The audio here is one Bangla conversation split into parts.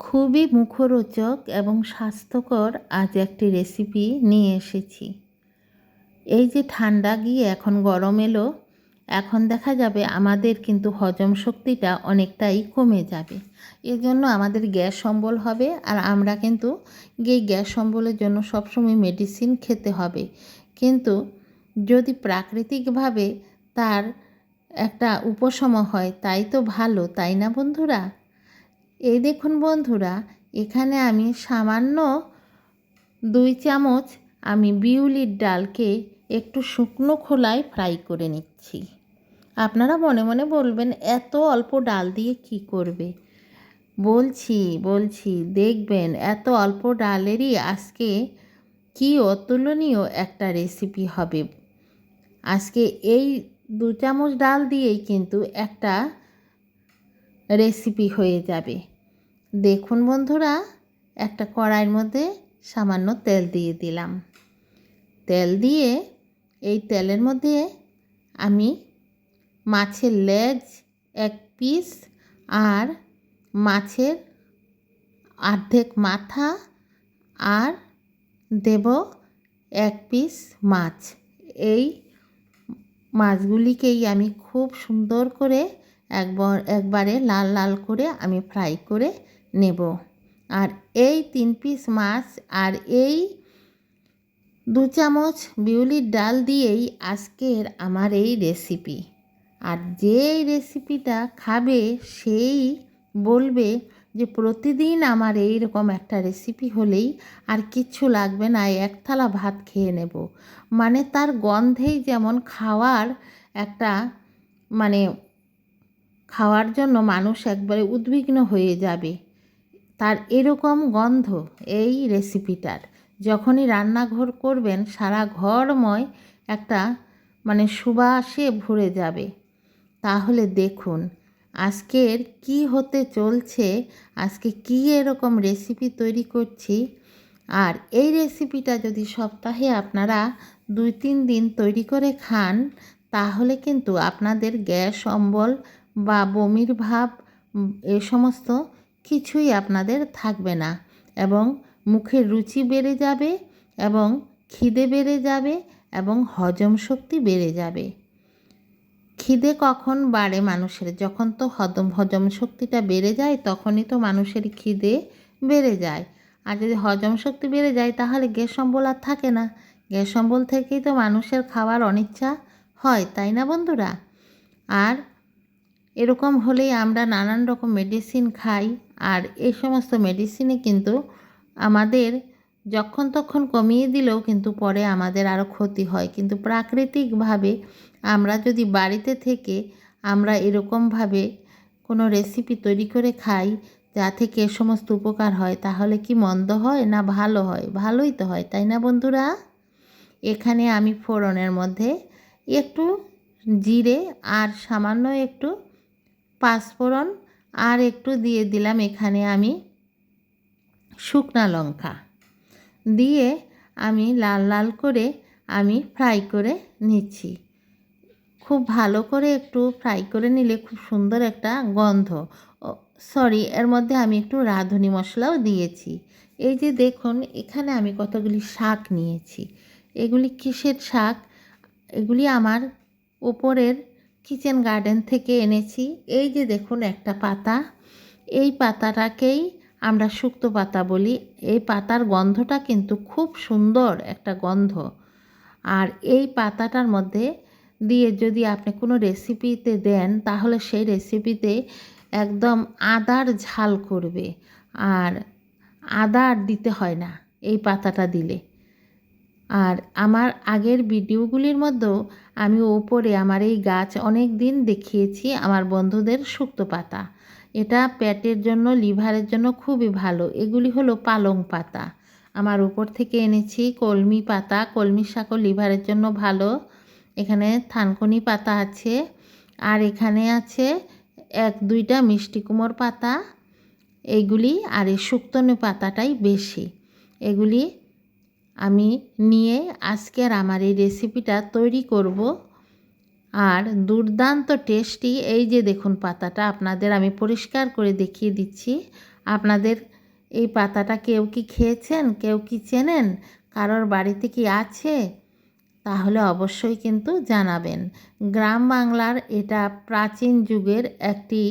খুবই মুখরোচক এবং স্বাস্থ্যকর আজ একটি রেসিপি নিয়ে এসেছি। এই যে ঠান্ডা গিয়ে এখন গরম এলো, এখন দেখা যাবে আমাদের কিন্তু হজম শক্তিটা অনেকটাই কমে যাবে। এজন্য আমাদের গ্যাস অম্বল হবে, আর আমরা কিন্তু এই গ্যাস অম্বলের জন্য সবসময় মেডিসিন খেতে হবে। কিন্তু যদি প্রাকৃতিকভাবে তার একটা উপশম হয় তাই তো ভালো, তাই না বন্ধুরা? এই দেখুন বন্ধুরা, এখানে আমি সামান্য 2 চামচ আমি বিউলির ডালকে একটু শুকনো খোলায় ফ্রাই করে নিচ্ছি। আপনারা মনে মনে বলবেন এত অল্প ডাল দিয়ে কি করবে? বলছি দেখবেন এত অল্প ডালেরই আজকে কি অতুলনীয় একটা রেসিপি হবে। আজকে এই 2 চামচ ডাল দিয়েই কিন্তু একটা রেসিপি হয়ে যাবে। দেখুন বন্ধুরা, একটা কড়াইয়ের মধ্যে সামান্য তেল দিয়ে দিলাম। তেল দিয়ে এই তেলের মধ্যে আমি মাছের লেজ 1 পিস আর মাছের অর্ধেক মাথা আর দেব 1 পিস মাছ। এই মাছগুলিকেই আমি খুব সুন্দর করে একবারে লাল লাল করে আমি ফ্রাই করে নেব। আর এই 3 পিস মাছ আর এই 2 চামচ বিউলির ডাল দিয়েই আজকের আমার এই রেসিপি। আর যে এই রেসিপিটা খাবে সেই বলবে যে প্রতিদিন আমার এই রকম একটা রেসিপি হলেই আর কিচ্ছু লাগবে না, এক থালা ভাত খেয়ে নেব। মানে তার গন্ধেই যেমন খাওয়ার একটা মানে খাওয়ার জন্য মানুষ একবারে উদ্বিগ্ন হয়ে যাবে, তার এরকম গন্ধ এই রেসিপিটার। যখনই রান্নাঘর করবেন সারা ঘরময় একটা সুবাসে ভরে যাবে। তাহলে দেখুন আজকের কি হতে চলছে, আজকে কি এরকম রেসিপি তৈরি করছি। আর এই রেসিপিটা যদি সপ্তাহে আপনারা 2-3 দিন তৈরি করে খান, তাহলে কিন্তু আপনাদের গ্যাস অম্বল বা বমির ভাব এ সমস্ত কিছুই আপনাদের থাকবে না, এবং মুখের রুচি বেড়ে যাবে, এবং খিদে বেড়ে যাবে, এবং হজম শক্তি বেড়ে যাবে। খিদে কখন বাড়ে মানুষের? যখন তো হজম শক্তিটা বেড়ে যায় তখনই তো মানুষের খিদে বেড়ে যায়। আর যদি হজম শক্তি বেড়ে যায় তাহলে গ্যাস অম্বল আর থাকে না। গ্যাস অম্বল থেকেই তো মানুষের খাওয়ার অনিচ্ছা হয়, তাই না বন্ধুরা? আর এরকম হলেই আমরা নানান রকম মেডিসিন খাই, আর এই সমস্ত মেডিসিনে কিন্তু আমাদের যখন তখন কমিয়ে দিলেও কিন্তু পরে আমাদের আরও ক্ষতি হয়। কিন্তু প্রাকৃতিকভাবে আমরা যদি বাড়িতে থেকে আমরা এরকমভাবে কোনো রেসিপি তৈরি করে খাই যা থেকে এ সমস্ত উপকার হয়, তাহলে কি মন্দ হয় না ভালো হয়? ভালোই তো হয়, তাই না বন্ধুরা? এখানে আমি ফোড়নের মধ্যে একটু জিরে আর সামান্য একটু পাঁচফোড়ন আর একটু দিয়ে দিলাম এখানে আমি শুকনা লঙ্কা দিয়ে আমি লাল লাল করে আমি ফ্রাই করে নিচ্ছি। খুব ভালো করে একটু ফ্রাই করে নিলে খুব সুন্দর একটা গন্ধ। এর মধ্যে আমি একটু রাঁধুনি মশলাও দিয়েছি। এই যে দেখুন এখানে আমি কতগুলি শাক নিয়েছি। এগুলি কিসের শাক? এগুলি আমার উপরের কিচেন গার্ডেন থেকে এনেছি। এই যে দেখুন একটা পাতা, এই পাতাটাকেই আমরা শুক্তো পাতা বলি। এই পাতার গন্ধটা কিন্তু খুব সুন্দর একটা গন্ধ। আর এই পাতাটার মধ্যে দিয়ে যদি আপনি কোনো রেসিপিতে দেন তাহলে সেই রেসিপিতে একদম আদার ঝাল করবে, আর আদা আর দিতে হয় না এই পাতাটা দিলে। আর আমার আগের ভিডিওগুলির মধ্যেও আমি ওপরে আমার এই গাছ অনেক দিন দেখিয়েছি আমার বন্ধুদের শুক্তো পাতা। এটা পেটের জন্য, লিভারের জন্য খুবই ভালো। এগুলি হলো পালং পাতা। আমার উপর থেকে এনেছি কলমি পাতা। কলমি শাকও লিভারের জন্য ভালো। এখানে থানকুনি পাতা আছে, আর এখানে আছে 1-2টা মিষ্টি কুমড়োর পাতা। এইগুলি আর এই শুক্তনি পাতাটাই বেশি। এগুলি আমি নিয়ে আজকের আমার এই রেসিপিটা তৈরি করব। আর দুর্দান্ত টেস্টি। এই যে দেখুন পাতাটা আপনাদের আমি পরিষ্কার করে দেখিয়ে দিচ্ছি। আপনাদের এই পাতাটা কেউ কি খেয়েছেন, কেউ কি চেনেন, কারোর বাড়িতে কি আছে? তাহলে অবশ্যই কিন্তু জানাবেন। গ্রাম বাংলার এটা প্রাচীন যুগের একটি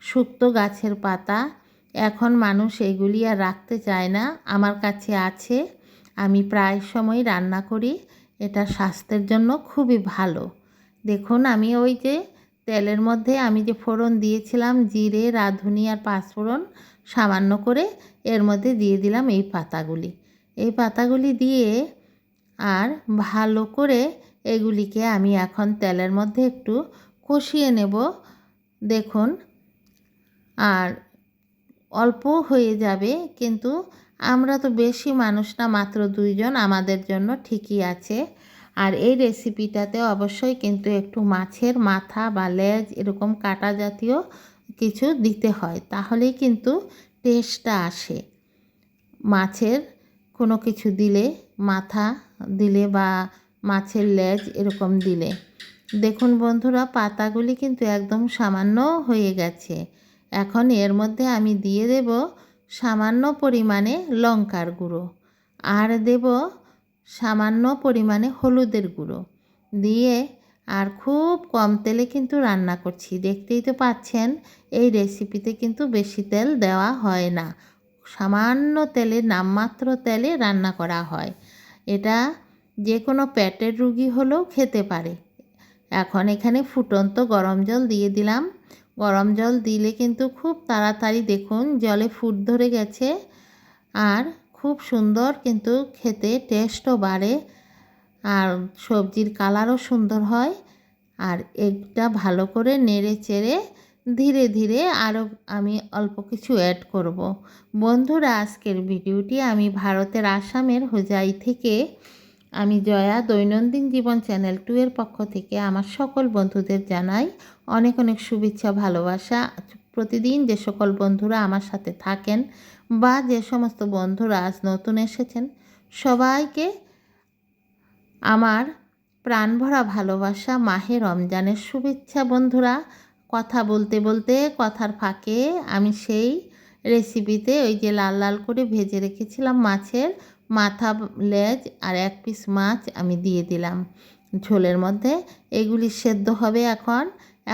সুক্ত গাছের পাতা। এখন মানুষ এগুলি আর রাখতে চায় না। আমার কাছে আছে, আমি প্রায় সময় রান্না করি। এটা স্বাস্থ্যের জন্য খুবই ভালো। দেখুন আমি ওই যে তেলের মধ্যে আমি যে ফোড়ন দিয়েছিলাম, জিরে, রাঁধুনি আর পাঁচফোড়ন সামান্য করে, এর মধ্যে দিয়ে দিলাম এই পাতাগুলি। এই পাতাগুলি দিয়ে আর ভালো করে এগুলিকে আমি এখন তেলের মধ্যে একটু কষিয়ে নেব। দেখুন, আর অল্প হয়ে যাবে, কিন্তু আমরা তো বেশি মানুষ না, মাত্র 2 জন, আমাদের জন্য ঠিকই আছে। আর এই রেসিপিটাতে অবশ্যই কিন্তু একটু মাছের মাথা বা লেজ এরকম কাটা জাতীয় কিছু দিতে হয়, তাহলেই কিন্তু টেস্টটা আসে। মাছের কোনো কিছু দিলে, মাথা দিলে বা মাছের লেজ এরকম দিলে। দেখুন বন্ধুরা, পাতাগুলি কিন্তু একদম সামান্য হয়ে গেছে। এখন এর মধ্যে আমি দিয়ে দেব সামান্য পরিমাণে লঙ্কার গুঁড়ো, আর দেব সামান্য পরিমাণে হলুদের গুঁড়ো দিয়ে, আর খুব কম তেলে কিন্তু রান্না করছি। দেখতেই তো পাচ্ছেন, এই রেসিপিতে কিন্তু বেশি তেল দেওয়া হয় না, সামান্য তেলে, নামমাত্র তেলে রান্না করা হয়। এটা যে কোনো পেটের রুগী হলেও খেতে পারে। এখন এখানে ফুটন্ত গরম জল দিয়ে দিলাম। গরম জল দিলে কিন্তু খুব তাড়াতাড়ি দেখুন জলে ফুট ধরে গেছে, আর খুব সুন্দর কিন্তু খেতে টেস্টও বাড়ে, আর সবজির কালারও সুন্দর হয়। আর এটা ভালো করে নেড়ে চেড়ে ধীরে ধীরে আরও আমি অল্প কিছু অ্যাড করব। বন্ধুরা, আজকের ভিডিওটি আমি ভারতের আসামের হোজাই থেকে, আমি জয়া দৈনন্দিন জীবন চ্যানেল 2 এর পক্ষ থেকে আমার সকল বন্ধুদের জানাই অনেক অনেক শুভেচ্ছা, ভালোবাসা। প্রতিদিন যে সকল বন্ধুরা আমার সাথে থাকেন বা যে সমস্ত বন্ধুরা আজ নতুন এসেছেন, সবাইকে আমার প্রাণভরা ভালোবাসা, মাহে রমজানের শুভেচ্ছা। বন্ধুরা, কথা বলতে বলতে কথার ফাঁকে আমি সেই রেসিপিতে ওই যে লাল লাল করে ভেজে রেখেছিলাম মাছের মাথা, লেজ আর 1 পিস মাছ আমি দিয়ে দিলাম ঝোলের মধ্যে। এগুলি সেদ্ধ হবে এখন।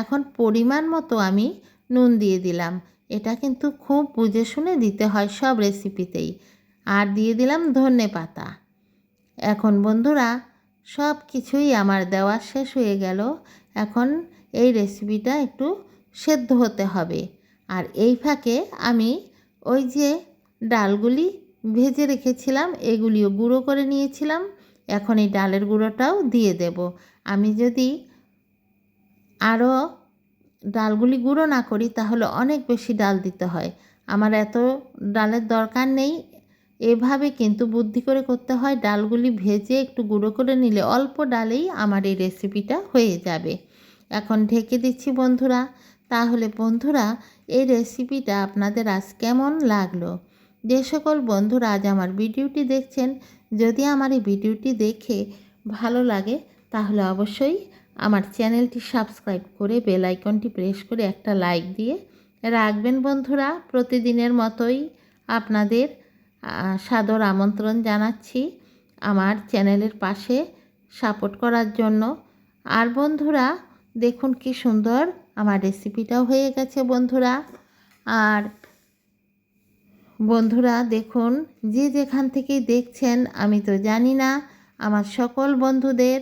এখন পরিমাণ মতো আমি নুন দিয়ে দিলাম। এটা কিন্তু খুব বুঝে শুনে দিতে হয় সব রেসিপিতেই। আর দিয়ে দিলাম ধনেপাতা। এখন বন্ধুরা, সব কিছুই আমার দেওয়া শেষ হয়ে গেল। এখন এই রেসিপিটা একটু সেদ্ধ হতে হবে। আর এই ফাঁকে আমি ওই যে ডালগুলি ভেজে রেখেছিলাম, এগুলিও গুঁড়ো করে নিয়েছিলাম। এখন এই ডালের গুঁড়োটাও দিয়ে দেব। আমি যদি আরও ডালগুলি গুঁড়ো না করি তাহলে অনেক বেশি ডাল দিতে হয়। আমার এত ডালের দরকার নেই। এভাবে কিন্তু বুদ্ধি করে করতে হয়। ডালগুলি ভেজে একটু গুঁড়ো করে নিলে অল্প ডালেই আমার এই রেসিপিটা হয়ে যাবে। এখন ঢেকে দিচ্ছি বন্ধুরা। তাহলে বন্ধুরা, এই রেসিপিটা আপনাদের আজ কেমন লাগলো? যে সকল বন্ধুরা আজ আমার ভিডিওটি দেখছেন, যদি আমার এই ভিডিওটি দেখে ভালো লাগে তাহলে অবশ্যই আমার চ্যানেলটি সাবস্ক্রাইব করে বেল আইকনটি প্রেস করে একটা লাইক দিয়ে রাখবেন। বন্ধুরা, প্রতিদিনের মতোই আপনাদের সাদর আমন্ত্রণ জানাচ্ছি আমার চ্যানেলের পাশে সাপোর্ট করার জন্য। আর বন্ধুরা, দেখুন কি সুন্দর আমার রেসিপিটাও হয়ে গেছে বন্ধুরা। আর বন্ধুরা দেখুন, যে যেখান থেকেই দেখছেন আমি তো জানি না, আমার সকল বন্ধুদের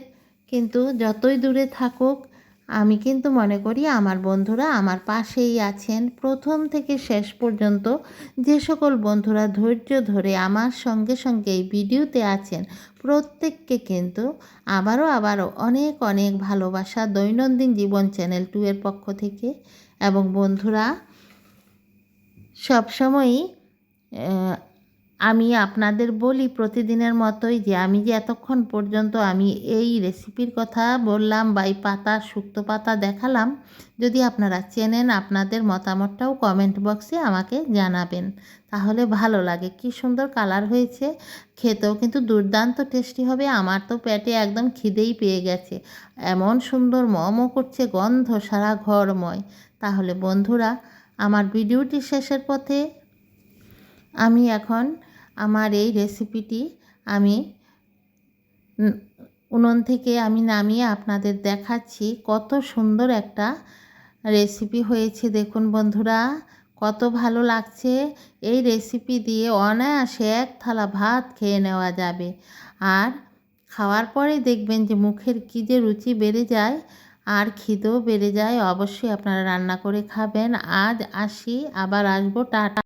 কিন্তু যতই দূরে থাকুক, আমি কিন্তু মনে করি আমার বন্ধুরা আমার পাশেই আছেন প্রথম থেকে শেষ পর্যন্ত। যে সকল বন্ধুরা ধৈর্য ধরে আমার সঙ্গে সঙ্গে এই ভিডিওতে আছেন, প্রত্যেককে কিন্তু আবারও অনেক অনেক ভালোবাসা দৈনন্দিন জীবন চ্যানেল 2 এর পক্ষ থেকে। এবং বন্ধুরা, সবসময়ই আমি আপনাদের বলি প্রতিদিনের মতোই যে আমি যে এতক্ষণ পর্যন্ত আমি এই রেসিপির কথা বললাম বা এই পাতা, শুক্তো পাতা দেখালাম, যদি আপনারা চেনেন আপনাদের মতামতটাও কমেন্ট বক্সে আমাকে জানাবেন, তাহলে ভালো লাগে। কি সুন্দর কালার হয়েছে, খেতেও কিন্তু দুর্দান্ত টেস্টি হবে। আমার তো পেটে একদম খিদেই পেয়ে গেছে, এমন সুন্দর মমো করছে, গন্ধ সারা ঘরময়। তাহলে বন্ধুরা, আমার ভিডিওটি শেষের পথে। আমি এখন আমার এই রেসিপিটি আমি উনুন থেকে আমি নামিয়ে আপনাদের দেখাচ্ছি। কত সুন্দর একটা রেসিপি হয়েছে দেখুন বন্ধুরা, কত ভালো লাগছে। এই রেসিপি দিয়ে অনায়াসে এক থালা ভাত খেয়ে নেওয়া যাবে, আর খাওয়ার পরে দেখবেন যে মুখের কী যে রুচি বেড়ে যায় আর খিদেও বেড়ে যায়। অবশ্যই আপনারা রান্না করে খাবেন। আজ আসি, আবার আসবো, টাটা।